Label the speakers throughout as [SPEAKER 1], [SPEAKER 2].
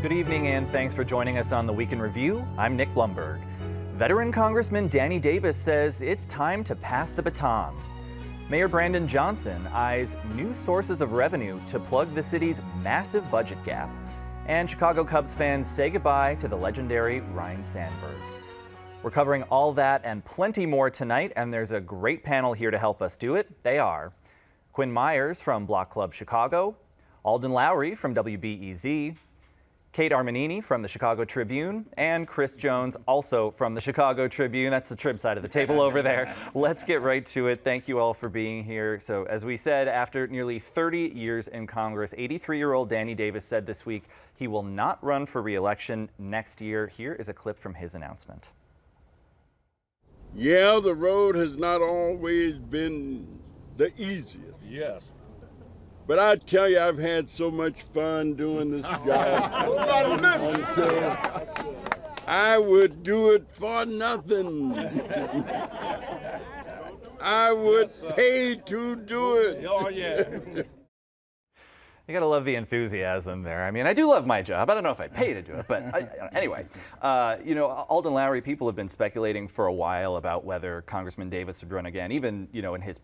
[SPEAKER 1] Good evening and thanks for joining us on the Week in Review. I'm Nick Blumberg. Veteran Congressman Danny Davis says it's time to pass the baton. Mayor Brandon Johnson eyes new sources of revenue to plug the city's massive budget gap. And Chicago Cubs fans say goodbye to the legendary Ryne Sandberg. We're covering all that and plenty more tonight, and there's a great panel here to help us do it. They are Quinn Myers from Block Club Chicago, Alden Lowry from WBEZ, Kate Armanini from the Chicago Tribune, and Chris Jones, also from the Chicago Tribune. That's the Trib side of the table over there. Let's get right to it. Thank you all for being here. So as we said, after nearly 30 years in Congress, 83-year-old Danny Davis said this week he will not run for re-election next year. Here is a clip from his announcement.
[SPEAKER 2] Yeah, the road has not always been the easiest.
[SPEAKER 3] Yes.
[SPEAKER 2] But I tell you, I've had so much fun doing this job. I would do it for nothing. I would pay to do it.
[SPEAKER 3] Oh, yeah.
[SPEAKER 1] You gotta love the enthusiasm there. I mean, I do love my job. I don't know if I'd pay to do it, but anyway. You know, Alden Lowry, people have been speculating for a while about whether Congressman Davis would run again, even, you know, in his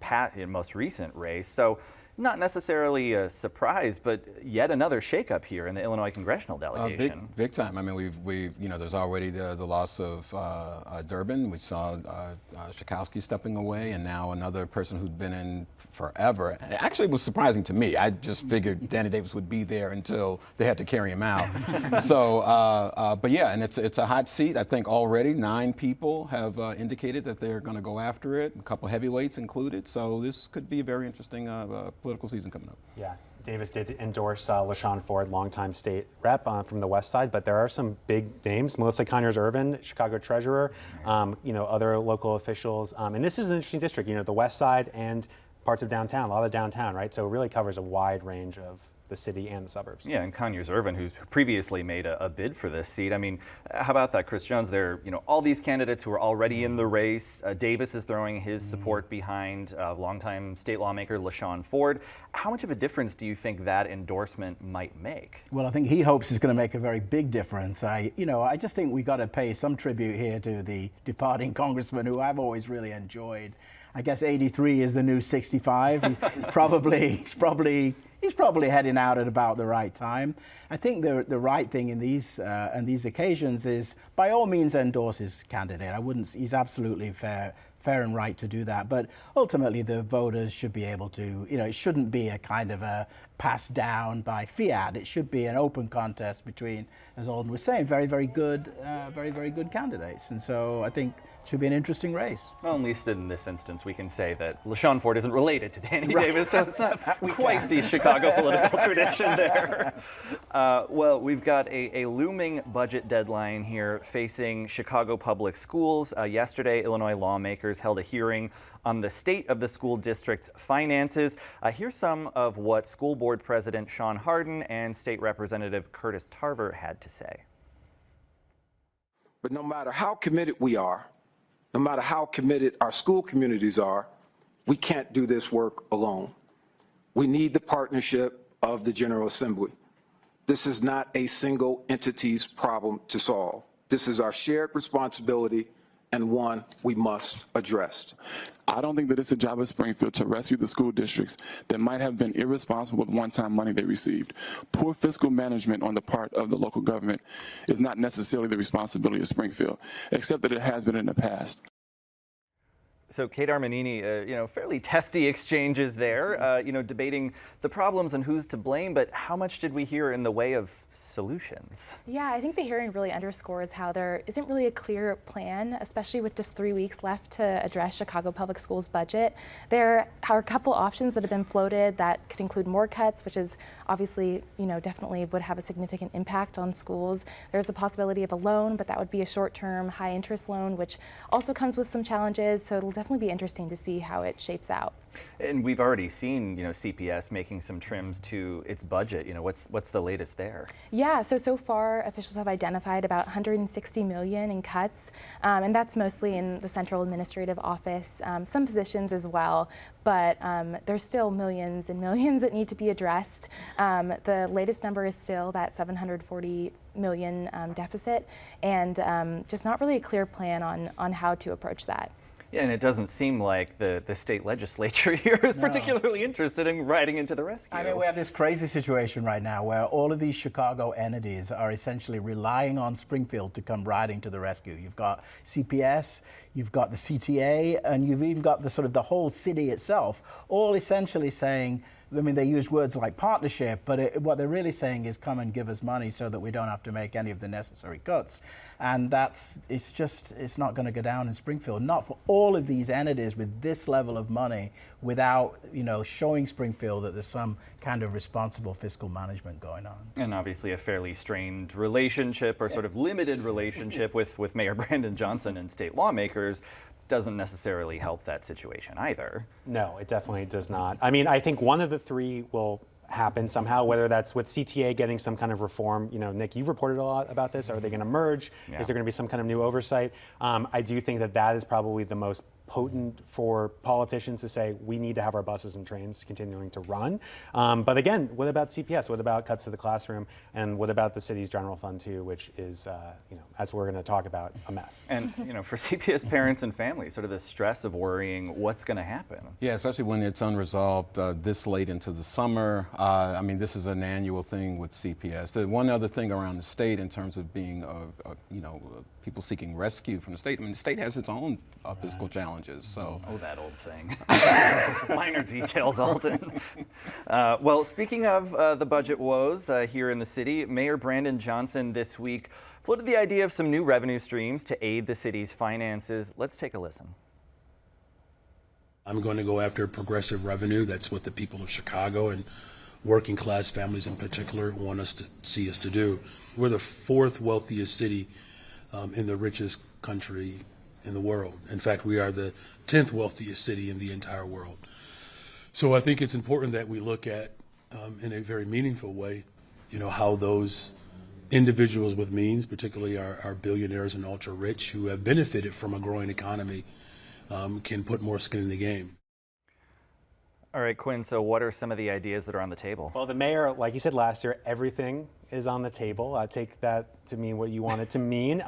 [SPEAKER 1] most recent race. So not necessarily a surprise, but yet another shakeup here in the Illinois congressional delegation.
[SPEAKER 4] Big time. I mean, we've you know, there's already the loss of Durbin. We saw Schakowsky stepping away, and now another person who'd been in forever. Actually, it was surprising to me. I just figured Danny Davis would be there until they had to carry him out. So, but yeah, and it's a hot seat. I think already 9 people have indicated that they're going to go after it. A couple heavyweights included. So this could be a very interesting political season coming up.
[SPEAKER 5] Yeah, Davis did endorse Shawn Ford, longtime state rep from the west side, but there are some big names. Melissa Conyers-Ervin, Chicago treasurer, you know, other local officials. And this is an interesting district, you know, the west side and parts of downtown, a lot of downtown, right? So it really covers a wide range of the city and the suburbs.
[SPEAKER 1] Yeah, and Conyers-Ervin, who previously made a bid for this seat. I mean, how about that, Chris Jones? There, you know, all these candidates who are already in the race. Davis is throwing his support behind longtime state lawmaker Shawn Ford. How much of a difference do you think that endorsement might make?
[SPEAKER 6] Well, I think he hopes it's going to make a very big difference. I just think we got to pay some tribute here to the departing congressman, who I've always really enjoyed. I guess 83 is the new 65. He's probably heading out at about the right time. I think the right thing in these occasions is, by all means, endorse his candidate. He's absolutely fair and right to do that. But ultimately, the voters should be able to, you know, it shouldn't be a kind of a pass down by fiat. It should be an open contest between, as Alden was saying, very good candidates. And so I think it should be an interesting race.
[SPEAKER 1] Well, at least in this instance, we can say that Shawn Ford isn't related to Danny Davis, so it's not quite the Chicago political tradition there. Well, we've got a looming budget deadline here facing Chicago public schools. Yesterday, Illinois lawmakers held a hearing on the state of the school district's finances. Here's some of what School Board President Sean Hardin and State Representative Curtis Tarver had to say.
[SPEAKER 7] But no matter how committed we are, no matter how committed our school communities are, we can't do this work alone. We need the partnership of the General Assembly. This is not a single entity's problem to solve. This is our shared responsibility, and one we must address.
[SPEAKER 8] I don't think that it's the job of Springfield to rescue the school districts that might have been irresponsible with one-time money they received. Poor fiscal management on the part of the local government is not necessarily the responsibility of Springfield, except that it has been in the past.
[SPEAKER 1] So Kate Armanini, you know, fairly testy exchanges there, you know, debating the problems and who's to blame, but how much did we hear in the way of solutions?
[SPEAKER 9] Yeah, I think the hearing really underscores how there isn't really a clear plan, especially with just 3 weeks left to address Chicago Public Schools budget. There are a couple options that have been floated that could include more cuts, which is obviously, you know, definitely would have a significant impact on schools. There's the possibility of a loan, but that would be a short-term, high-interest loan, which also comes with some challenges, so it'll definitely be interesting to see how it shapes out.
[SPEAKER 1] And we've already seen, you know, CPS making some trims to its budget. You know, what's the latest there?
[SPEAKER 9] Yeah, so far officials have identified about $160 million in cuts, and that's mostly in the central administrative office, some positions as well, but there's still millions and millions that need to be addressed. The latest number is still that $740 million deficit, and just not really a clear plan on how to approach that.
[SPEAKER 1] Yeah, and it doesn't seem like the state legislature here is particularly interested in riding into the rescue.
[SPEAKER 6] I mean, we have this crazy situation right now where all of these Chicago entities are essentially relying on Springfield to come riding to the rescue. You've got CPS, you've got the CTA, and you've even got the sort of the whole city itself, all essentially saying, I mean, they use words like partnership, but what they're really saying is come and give us money so that we don't have to make any of the necessary cuts. And it's not going to go down in Springfield, not for all of these entities with this level of money without, showing Springfield that there's some kind of responsible fiscal management going on.
[SPEAKER 1] And obviously a fairly strained relationship or sort of limited relationship with Mayor Brandon Johnson and state lawmakers doesn't necessarily help that situation either.
[SPEAKER 5] No, it definitely does not. I mean, I think one of the three will happen somehow, whether that's with CTA getting some kind of reform. Nick, you've reported a lot about this. Are they going to merge?
[SPEAKER 1] Yeah.
[SPEAKER 5] Is there going to be some kind of new oversight? I do think that is probably the most potent for politicians to say we need to have our buses and trains continuing to run. But again, what about CPS? What about cuts to the classroom? And what about the city's general fund too, which is, as we're going to talk about, a mess.
[SPEAKER 1] And for CPS parents and families, sort of the stress of worrying what's going to happen.
[SPEAKER 4] Yeah, especially when it's unresolved this late into the summer. I mean, this is an annual thing with CPS. The one other thing around the state in terms of being, people seeking rescue from the state. I mean, the state has its own fiscal challenges. So.
[SPEAKER 1] Oh, that old thing. Minor details, Alton. Well, speaking of the budget woes here in the city, Mayor Brandon Johnson this week floated the idea of some new revenue streams to aid the city's finances. Let's take a listen.
[SPEAKER 3] I'm going to go after progressive revenue. That's what the people of Chicago and working class families in particular want us to see us to do. We're the fourth wealthiest city in the richest country in the world. In fact, we are the 10th wealthiest city in the entire world. So I think it's important that we look at, in a very meaningful way, how those individuals with means, particularly our billionaires and ultra rich who have benefited from a growing economy, can put more skin in the game.
[SPEAKER 1] All right, Quinn, so what are some of the ideas that are on the table?
[SPEAKER 5] Well, the mayor, like you said last year, everything is on the table. I take that to mean what you want it to mean.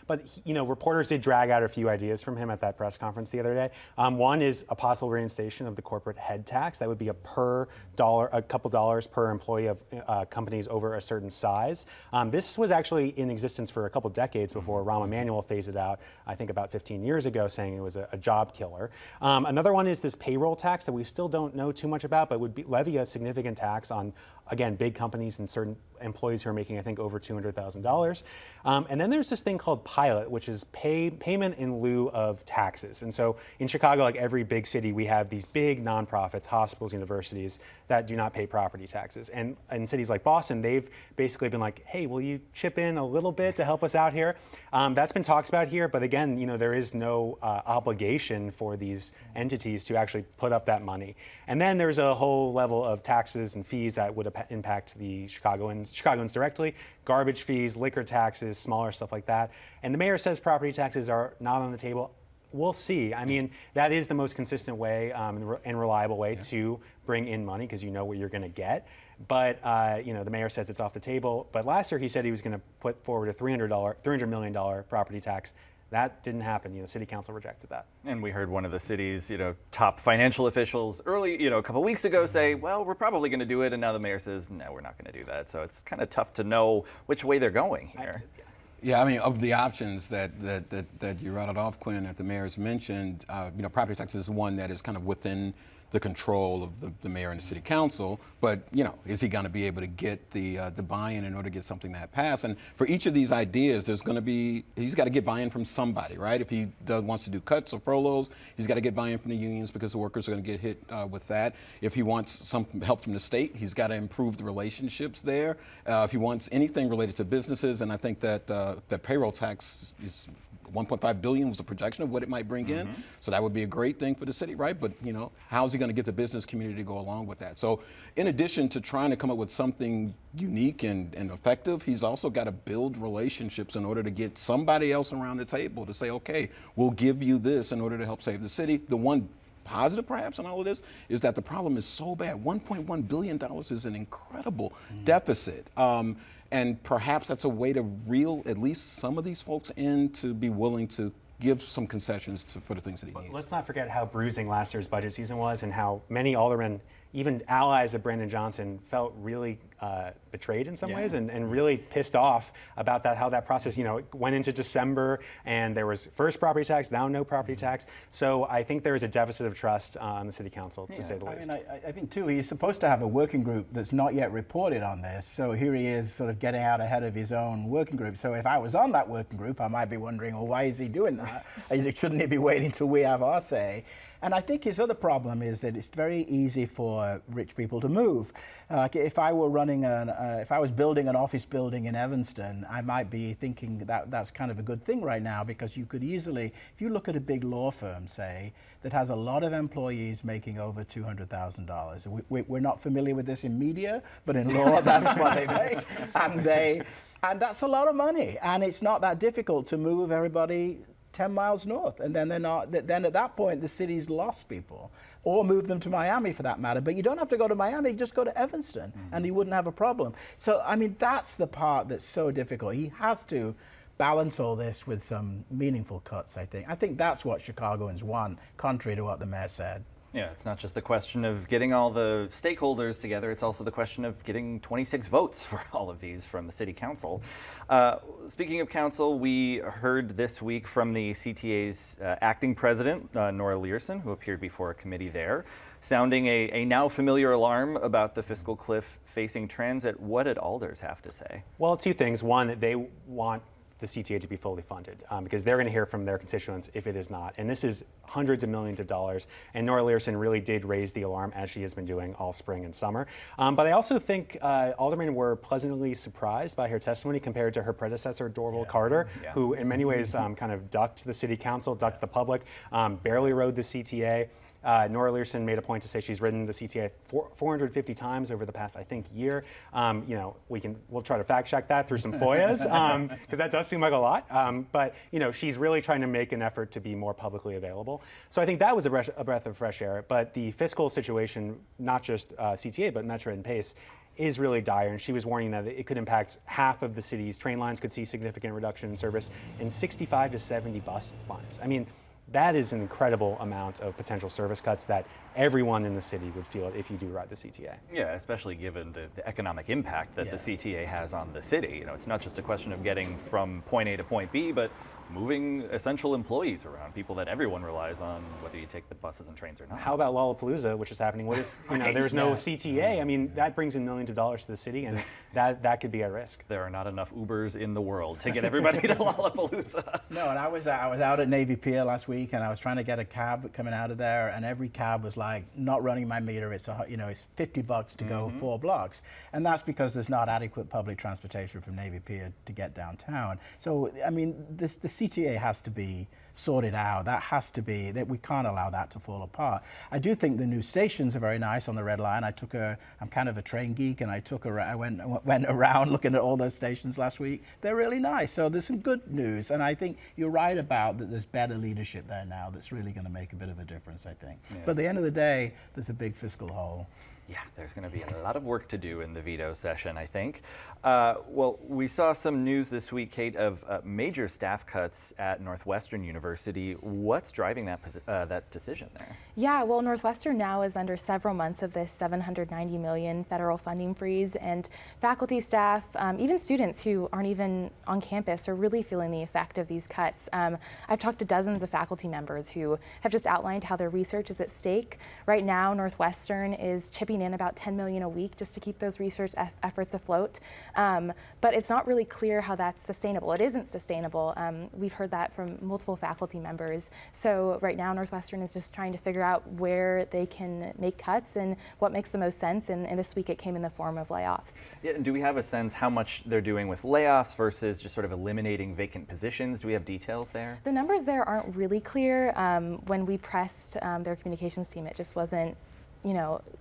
[SPEAKER 5] But reporters did drag out a few ideas from him at that press conference the other day. One is a possible reinstatation of the corporate head tax. That would be a couple dollars per employee of companies over a certain size. This was actually in existence for a couple decades before Rahm Emanuel phased it out, I think about 15 years ago, saying it was a job killer. Another one is this payroll tax that we still don't know too much about, but would levy a significant tax on, again, big companies and certain employees who are making, I think, over $200,000. And then there's this thing called pilot, which is payment in lieu of taxes. And so in Chicago, like every big city, we have these big nonprofits, hospitals, universities that do not pay property taxes. And in cities like Boston, they've basically been like, hey, will you chip in a little bit to help us out here? That's been talked about here, but again, there is no obligation for these entities to actually put up that money. And then there's a whole level of taxes and fees that would impact the Chicagoans directly, garbage fees, liquor taxes, smaller stuff like that. And the mayor says property taxes are not on the table. We'll see. I mean, that is the most consistent way and reliable way to bring in money because you know what you're going to get. But the mayor says it's off the table. But last year he said he was going to put forward a $300 million property tax. That didn't happen. The city council rejected that.
[SPEAKER 1] And we heard one of the city's, top financial officials early, a couple weeks ago say, well, we're probably going to do it. And now the mayor says, no, we're not going to do that. So it's kind of tough to know which way they're going here.
[SPEAKER 4] Yeah, I mean, of the options that you rattled off, Quinn, that the mayor's mentioned, property tax is one that is kind of within the control of the mayor and the city council, but is he going to be able to get the buy-in in order to get something that passed? And for each of these ideas, he's got to get buy-in from somebody, right? If he wants to do cuts or furloughs, he's got to get buy-in from the unions because the workers are going to get hit with that. If he wants some help from the state, he's got to improve the relationships there. If he wants anything related to businesses, and I think that that payroll tax is $1.5 billion was a projection of what it might bring in. So that would be a great thing for the city, right? But how's he going to get the business community to go along with that? So in addition to trying to come up with something unique and effective, he's also got to build relationships in order to get somebody else around the table to say, okay, we'll give you this in order to help save the city. The one positive perhaps in all of this is that the problem is so bad. $1.1 billion is an incredible deficit. And perhaps that's a way to reel at least some of these folks in to be willing to give some concessions for the things that he needs.
[SPEAKER 5] Let's not forget how bruising last year's budget season was and how many aldermen, even allies of Brandon Johnson, felt really betrayed in some ways and really pissed off about that, how that process, went into December and there was first property tax, now no property tax. So I think there is a deficit of trust on the city council, to say the least.
[SPEAKER 6] I think too, he's supposed to have a working group that's not yet reported on this. So here he is sort of getting out ahead of his own working group. So if I was on that working group, I might be wondering, well, why is he doing that? Shouldn't he be waiting till we have our say? And I think his other problem is that it's very easy for rich people to move. If I were if I was building an office building in Evanston, I might be thinking that that's kind of a good thing right now, because you could easily, if you look at a big law firm, say, that has a lot of employees making over $200,000. We're not familiar with this in media, but in law, that's what they make. And that's a lot of money. And it's not that difficult to move everybody 10 miles north, and then then at that point the city's lost people, or move them to Miami for that matter. But you don't have to go to Miami, you just go to Evanston and you wouldn't have a problem. So I mean, that's the part that's so difficult. He has to balance all this with some meaningful cuts, I think that's what Chicagoans want, contrary to what the mayor said.
[SPEAKER 1] Yeah, it's not just the question of getting all the stakeholders together, it's also the question of getting 26 votes for all of these from the city council. Speaking of council, we heard this week from the CTA's acting president, Nora Learson, who appeared before a committee there, sounding a now familiar alarm about the fiscal cliff facing transit. What did alders have to say?
[SPEAKER 5] Well, two things. One, that they want the CTA to be fully funded because they're going to hear from their constituents if it is not. And this is hundreds of millions of dollars. And Nora Learson really did raise the alarm, as she has been doing all spring and summer. But I also think aldermen were pleasantly surprised by her testimony compared to her predecessor, Dorval Carter, who in many ways kind of ducked the city council, ducked the public, barely rode the CTA. Nora Learson made a point to say she's ridden the CTA 450 times over the past, I think, year. We'll try to fact check that through some FOIAs, because that does seem like a lot. But she's really trying to make an effort to be more publicly available. So I think that was a breath of fresh air. But the fiscal situation, not just CTA, but Metro and Pace, is really dire, and she was warning that it could impact half of the city's train lines could see significant reduction in service, and 65 to 70 bus lines. I mean, that is an incredible amount of potential service cuts that everyone in the city would feel if you do ride the CTA.
[SPEAKER 1] Yeah, especially given the economic impact that the CTA has on the city. It's not just a question of getting from point A to point B, but moving essential employees around, people that everyone relies on, whether you take the buses and trains or not.
[SPEAKER 5] How about Lollapalooza, which is happening? What if there's no CTA? I mean, that brings in millions of dollars to the city, and that could be at risk.
[SPEAKER 1] There are not enough Ubers in the world to get everybody to Lollapalooza.
[SPEAKER 6] No, and I was out at Navy Pier last week, and I was trying to get a cab coming out of there, and every cab was like, not running my meter. It's it's $50 to go 4 blocks, and that's because there's not adequate public transportation from Navy Pier to get downtown. So I mean, the CTA has to be sorted out. That has to be, that we can't allow that to fall apart. I do think the new stations are very nice on the Red Line. I'm kind of a train geek, and I went around looking at all those stations last week. They're really nice. So there's some good news, and I think you're right about that. There's better leadership there now that's really going to make a bit of a difference, I think. Yeah. But at the end of the day, there's a big fiscal hole.
[SPEAKER 1] Yeah, there's going to be a lot of work to do in the veto session, I think. Well, we saw some news this week, Kate, of major staff cuts at Northwestern University. What's driving that decision there? Yeah, well, Northwestern now is under several months of this $790 million federal funding freeze, and faculty, staff, even students who aren't even on campus are really feeling the effect of these cuts. I've talked to dozens of faculty members who have just outlined how their research is at stake. Right now, Northwestern is chipping in about $10 million a week just to keep those research efforts afloat. But it's not really clear how that's sustainable. It isn't sustainable. We've heard that from multiple faculty members. So right now, Northwestern is just trying to figure out where they can make cuts and what makes the most sense. And this week it came in the form of layoffs. Yeah, and do we have a sense how much they're doing with layoffs versus just sort of eliminating vacant positions? Do we have details there? The numbers there aren't really clear. When we pressed their communications team, it just wasn't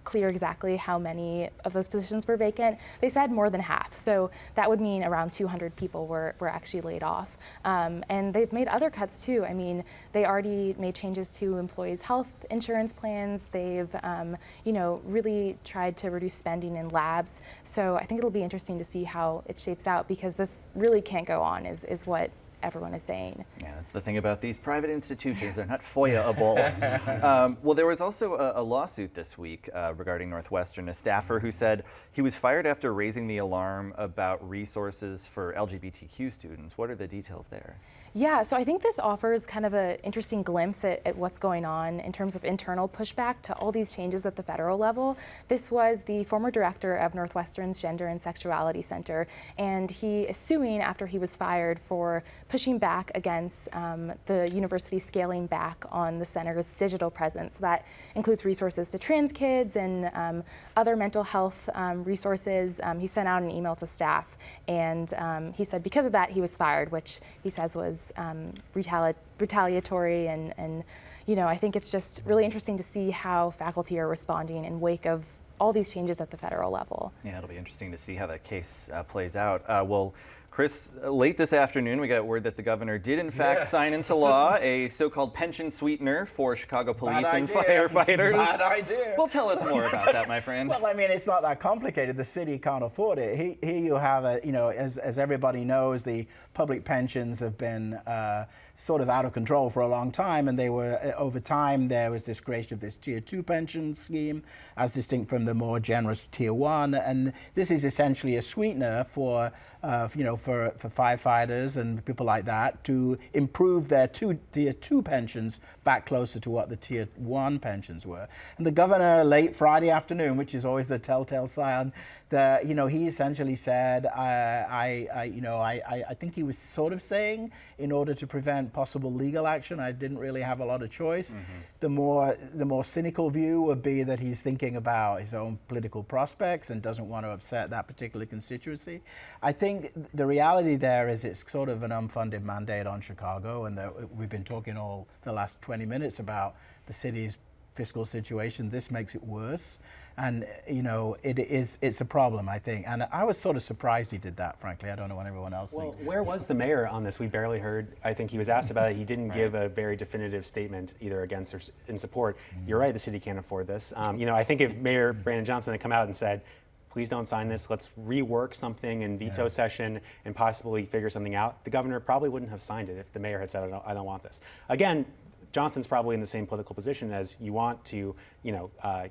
[SPEAKER 9] clear exactly how many of those positions were vacant. They said more than half, so that would mean around 200 people were actually laid off. And they've made other cuts too. I mean, they already made changes to employees' health insurance plans. They've, really tried to reduce spending in labs. So I think it'll be interesting to see how it shapes out, because this really can't go on, is what everyone is saying.
[SPEAKER 1] Yeah, that's the thing about these private institutions. They're not FOIA-able. Well, there was also a lawsuit this week regarding Northwestern, a staffer who said he was fired after raising the alarm about resources for LGBTQ students. What are the details there?
[SPEAKER 9] Yeah, so I think this offers kind of an interesting glimpse at what's going on in terms of internal pushback to all these changes at the federal level. This was the former director of Northwestern's Gender and Sexuality Center, and he is suing after he was fired for pushing back against the university scaling back on the center's digital presence. So that includes resources to trans kids and other mental health resources. He sent out an email to staff, and he said because of that he was fired, which he says was retaliatory, and I think it's just really interesting to see how faculty are responding in wake of all these changes at the federal level.
[SPEAKER 1] Yeah, it'll be interesting to see how that case plays out. Well, Chris, late this afternoon, we got word that the governor did in fact sign into law a so-called pension sweetener for Chicago police and firefighters.
[SPEAKER 6] Bad idea.
[SPEAKER 1] Well, tell us more about that, my friend.
[SPEAKER 6] Well, I mean, it's not that complicated. The city can't afford it. Here you have as everybody knows, the public pensions have been sort of out of control for a long time, and they were, over time, there was this creation of this Tier 2 pension scheme, as distinct from the more generous Tier 1, and this is essentially a sweetener for firefighters and people like that to improve their Tier 2 pensions back closer to what the Tier 1 pensions were. And the governor, late Friday afternoon, which is always the telltale sign, he essentially said, I think he was sort of saying, in order to prevent possible legal action, I didn't really have a lot of choice. The more cynical view would be that he's thinking about his own political prospects and doesn't want to upset that particular constituency. I think the reality there is it's sort of an unfunded mandate on Chicago, and we've been talking all the last 20 minutes about the city's fiscal situation. This makes it worse, and it's a problem, I think, and I was sort of surprised he did that, frankly. I don't know what everyone else thinks.
[SPEAKER 5] Where was the mayor on this? We barely heard. I think he was asked about it. He didn't give a very definitive statement either against or in support. You're right, the city can't afford this. I think if Mayor Brandon Johnson had come out and said, please don't sign this, let's rework something in veto session and possibly figure something out, the governor probably wouldn't have signed it if the mayor had said, I don't want this. Again, Johnson's probably in the same political position as you want to,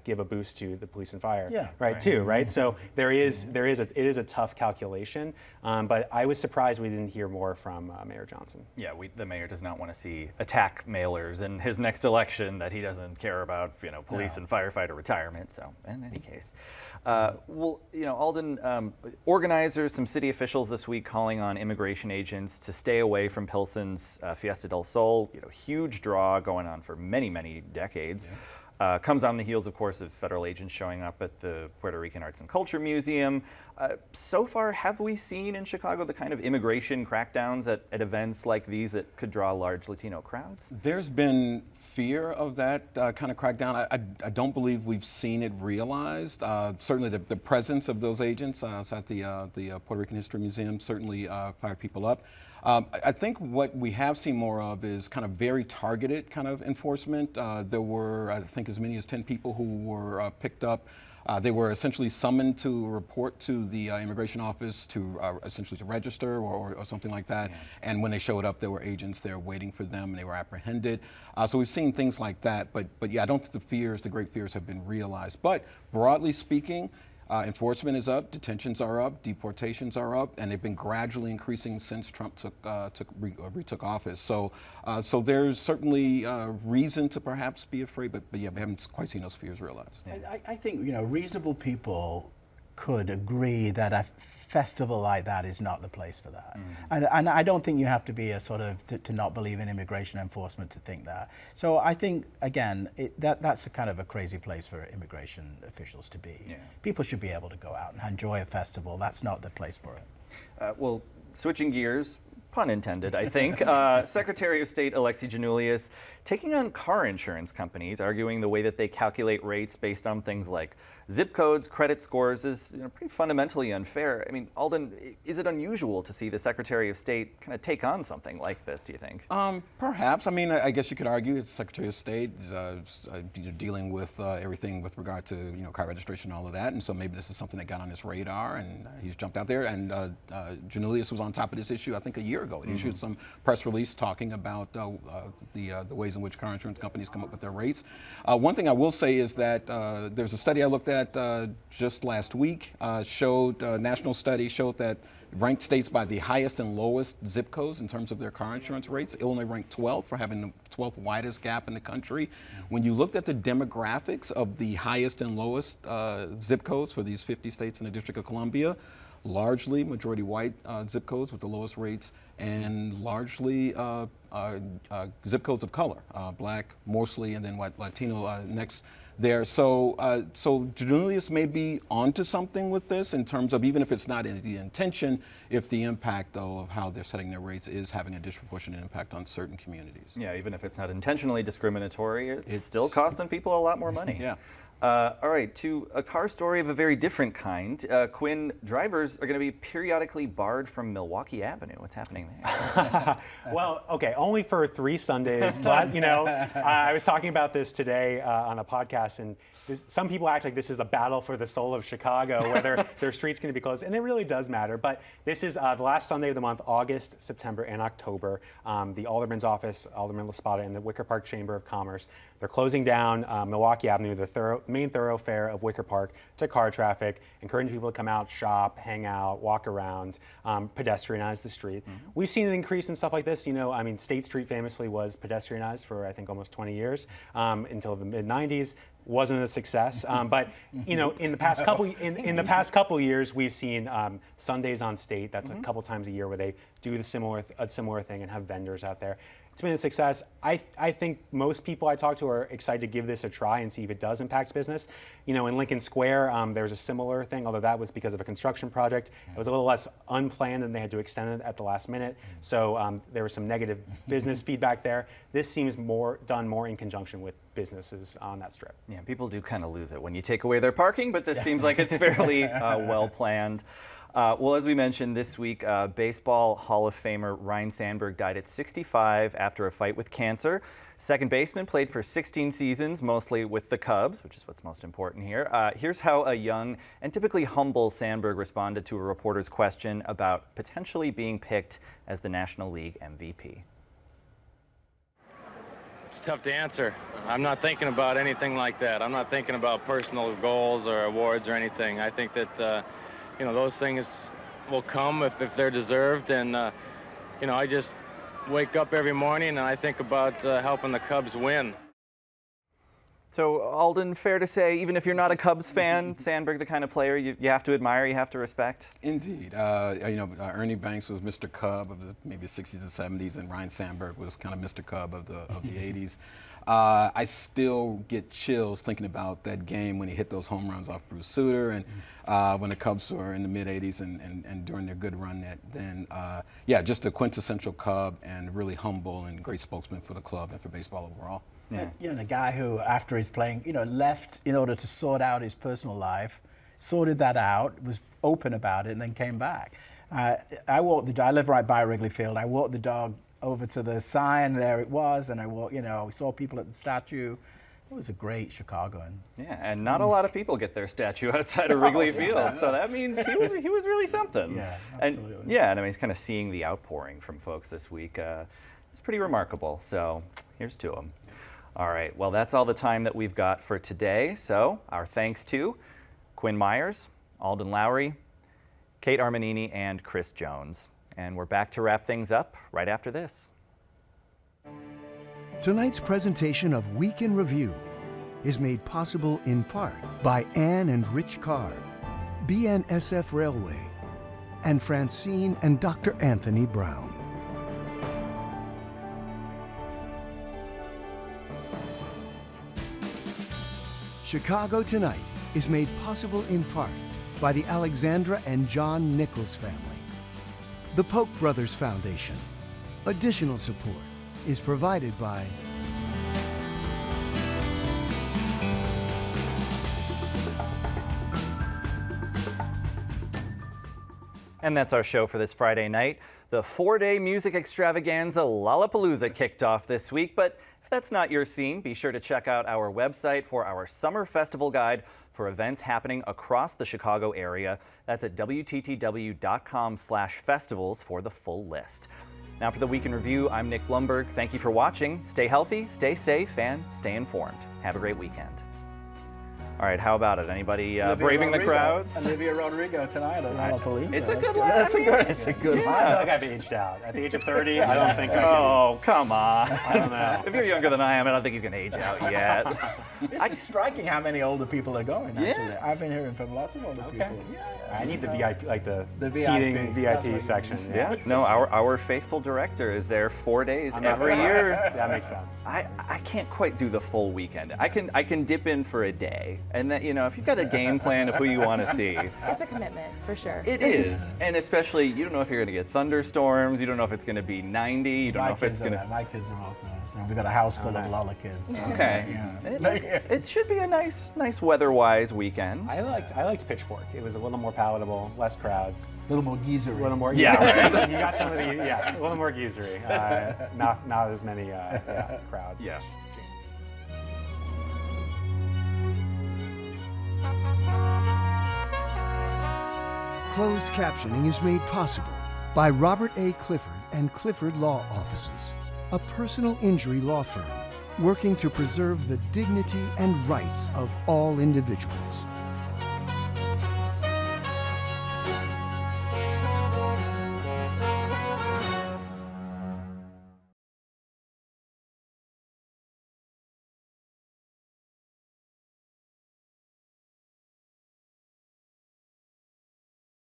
[SPEAKER 5] give a boost to the police and fire, right? So it is a tough calculation, but I was surprised we didn't hear more from Mayor Johnson. Yeah,
[SPEAKER 1] the mayor does not want to see attack mailers in his next election that he doesn't care about, police and firefighter retirement. So in any case, Alden, organizers, some city officials this week calling on immigration agents to stay away from Pilsen's Fiesta del Sol, huge draw going on for many, many decades. Comes on the heels, of course, of federal agents showing up at the Puerto Rican Arts and Culture Museum. So far, have we seen in Chicago the kind of immigration crackdowns at events like these that could draw large Latino crowds?
[SPEAKER 4] There's been fear of that kind of crackdown. I don't believe we've seen it realized. Certainly the presence of those agents at the Puerto Rican History Museum certainly fired people up. I think what we have seen more of is kind of very targeted kind of enforcement. There were, I think, as many as 10 people who were picked up. They were essentially summoned to report to the immigration office to essentially to register or something like that. Yeah. And when they showed up, there were agents there waiting for them, and they were apprehended. So we've seen things like that. But yeah, I don't think the great fears have been realized. But broadly speaking, enforcement is up, detentions are up, deportations are up, and they've been gradually increasing since Trump retook office. So there's certainly reason to perhaps be afraid, but yeah, we haven't quite seen those fears realized.
[SPEAKER 6] I think reasonable people could agree that a festival like that is not the place for that. And I don't think you have to be a sort of to not believe in immigration enforcement to think that. So I think, again, that's a kind of a crazy place for immigration officials to be. Yeah. People should be able to go out and enjoy a festival. That's not the place for it.
[SPEAKER 1] Well, switching gears, Pun intended, I think. Secretary of State Alexi Giannoulias taking on car insurance companies, arguing the way that they calculate rates based on things like zip codes, credit scores is pretty fundamentally unfair. I mean, Alden, is it unusual to see the Secretary of State kind of take on something like this, do you think?
[SPEAKER 4] Perhaps. I mean, I guess you could argue it's Secretary of State is dealing with everything with regard to car registration and all of that, and so maybe this is something that got on his radar, and he's jumped out there. And Giannoulias was on top of this issue, I think, a year ago. It issued some press release talking about the ways in which car insurance companies come up with their rates. One thing I will say is that there's a study I looked at just last week, national study showed that ranked states by the highest and lowest zip codes in terms of their car insurance rates. Illinois ranked 12th for having the 12th widest gap in the country. When you looked at the demographics of the highest and lowest zip codes for these 50 states in the District of Columbia, largely majority white zip codes with the lowest rates, and largely zip codes of color, black mostly, and then white Latino next there. So Giannoulias may be onto something with this in terms of, even if it's not the intention, if the impact, though, of how they're setting their rates is having a disproportionate impact on certain communities.
[SPEAKER 1] Yeah, even if it's not intentionally discriminatory, it's still costing people a lot more money.
[SPEAKER 4] Yeah.
[SPEAKER 1] All right, to a car story of a very different kind. Quinn, drivers are going to be periodically barred from Milwaukee Avenue. What's happening there?
[SPEAKER 5] Well, okay, only for 3 Sundays. I was talking about this today on a podcast, and some people act like this is a battle for the soul of Chicago, whether their street's going to be closed, and it really does matter. But this is the last Sunday of the month, August, September, and October. The Alderman's office, Alderman LaSpada, and the Wicker Park Chamber of Commerce, they're closing down Milwaukee Avenue, the main thoroughfare of Wicker Park, to car traffic, encouraging people to come out, shop, hang out, walk around, pedestrianize the street. We've seen an increase in stuff like this. I mean, State Street famously was pedestrianized for, I think, almost 20 years until the mid-90s. Wasn't a success, but in the past couple years, we've seen Sundays on State. That's a couple times a year where they do a similar thing and have vendors out there. It's been a success. I think most people I talk to are excited to give this a try and see if it does impact business. In Lincoln Square, there was a similar thing, although that was because of a construction project. It was a little less unplanned, and they had to extend it at the last minute. So there was some negative business feedback there. This seems done more in conjunction with businesses on that strip.
[SPEAKER 1] Yeah, people do kind of lose it when you take away their parking, but this seems like it's fairly well planned. Well, as we mentioned this week, Baseball Hall of Famer Ryne Sandberg died at 65 after a fight with cancer. Second baseman, played for 16 seasons, mostly with the Cubs, which is what's most important here. Here's how a young and typically humble Sandberg responded to a reporter's question about potentially being picked as the National League MVP.
[SPEAKER 10] It's tough to answer. I'm not thinking about anything like that. I'm not thinking about personal goals or awards or anything. I think that those things will come if they're deserved, and I just wake up every morning and I think about helping the Cubs win.
[SPEAKER 1] So, Alden, fair to say, even if you're not a Cubs fan, Sandberg, the kind of player you have to admire, you have to respect?
[SPEAKER 4] Indeed. Ernie Banks was Mr. Cub of the maybe 60s and 70s, and Ryne Sandberg was kind of Mr. Cub of the 80s. I still get chills thinking about that game when he hit those home runs off Bruce Sutter, and when the Cubs were in the mid-80s and during their good run then. Just a quintessential Cub and really humble and great spokesman for the club and for baseball overall.
[SPEAKER 1] Yeah.
[SPEAKER 6] The guy who, after his playing, left in order to sort out his personal life, sorted that out, was open about it, and then came back. I live right by Wrigley Field. I walked the dog over to the sign, there it was, and I walked, saw people at the statue. It was a great Chicagoan.
[SPEAKER 1] Yeah, and not a lot of people get their statue outside of Wrigley Field, so that means he was really something.
[SPEAKER 6] Yeah, absolutely.
[SPEAKER 1] And I mean, he's kind of seeing the outpouring from folks this week. It's pretty remarkable, so here's to him. All right, well, that's all the time that we've got for today. So our thanks to Quinn Myers, Alden Lowry, Kate Armanini, and Chris Jones. And we're back to wrap things up right after this.
[SPEAKER 11] Tonight's presentation of Week in Review is made possible in part by Ann and Rich Carr, BNSF Railway, and Francine and Dr. Anthony Brown. Chicago Tonight is made possible in part by the Alexandra and John Nichols family. the Polk Brothers Foundation. Additional support is provided by
[SPEAKER 1] And that's our show for this Friday night. The 4-day music extravaganza Lollapalooza kicked off this week, but if that's not your scene, be sure to check out our website for our summer festival guide for events happening across the Chicago area. That's at WTTW.com/festivals for the full list. Now for the Week in Review, I'm Nick Blumberg. Thank you for watching. Stay healthy, stay safe, and stay informed. Have a great weekend. All right, how about it? Anybody braving the crowds?
[SPEAKER 6] Olivia Rodrigo tonight at Lollapalooza.
[SPEAKER 1] It's a good line.
[SPEAKER 6] It's a good line.
[SPEAKER 5] I feel like I've aged out. At the age of 30, I don't think I can.
[SPEAKER 1] Oh, come on.
[SPEAKER 5] I don't know.
[SPEAKER 1] If you're younger than I am, I don't think you can age out yet.
[SPEAKER 6] It's striking how many older people are going, actually.
[SPEAKER 1] Yeah.
[SPEAKER 6] I've been hearing from lots of older people. Yeah,
[SPEAKER 5] I need the VIP, like the
[SPEAKER 6] VIP.
[SPEAKER 5] seating
[SPEAKER 6] That's
[SPEAKER 5] VIP
[SPEAKER 6] what
[SPEAKER 5] section.
[SPEAKER 1] Yeah, no, our faithful director is there 4 days every year.
[SPEAKER 5] That makes sense.
[SPEAKER 1] I can't quite do the full weekend. I can dip in for a day, and then if you've got a game plan of who you want to see.
[SPEAKER 9] It's a commitment, for sure.
[SPEAKER 1] It is, and especially you don't know if you're going to get thunderstorms. You don't know if it's going to be 90. You don't know if it's going to.
[SPEAKER 6] My kids are both there, so we've got a house full of Lolla kids. So
[SPEAKER 1] Okay, it should be a nice weather-wise weekend.
[SPEAKER 5] I liked Pitchfork. It was a little more palatable, less crowds,
[SPEAKER 6] a little more geezery.
[SPEAKER 5] a little more.
[SPEAKER 1] Yeah,
[SPEAKER 5] right. You got some of the a little more geezery. Not as many crowd.
[SPEAKER 1] Yeah.
[SPEAKER 11] Closed captioning is made possible by Robert A. Clifford and Clifford Law Offices, a personal injury law firm working to preserve the dignity and rights of all individuals.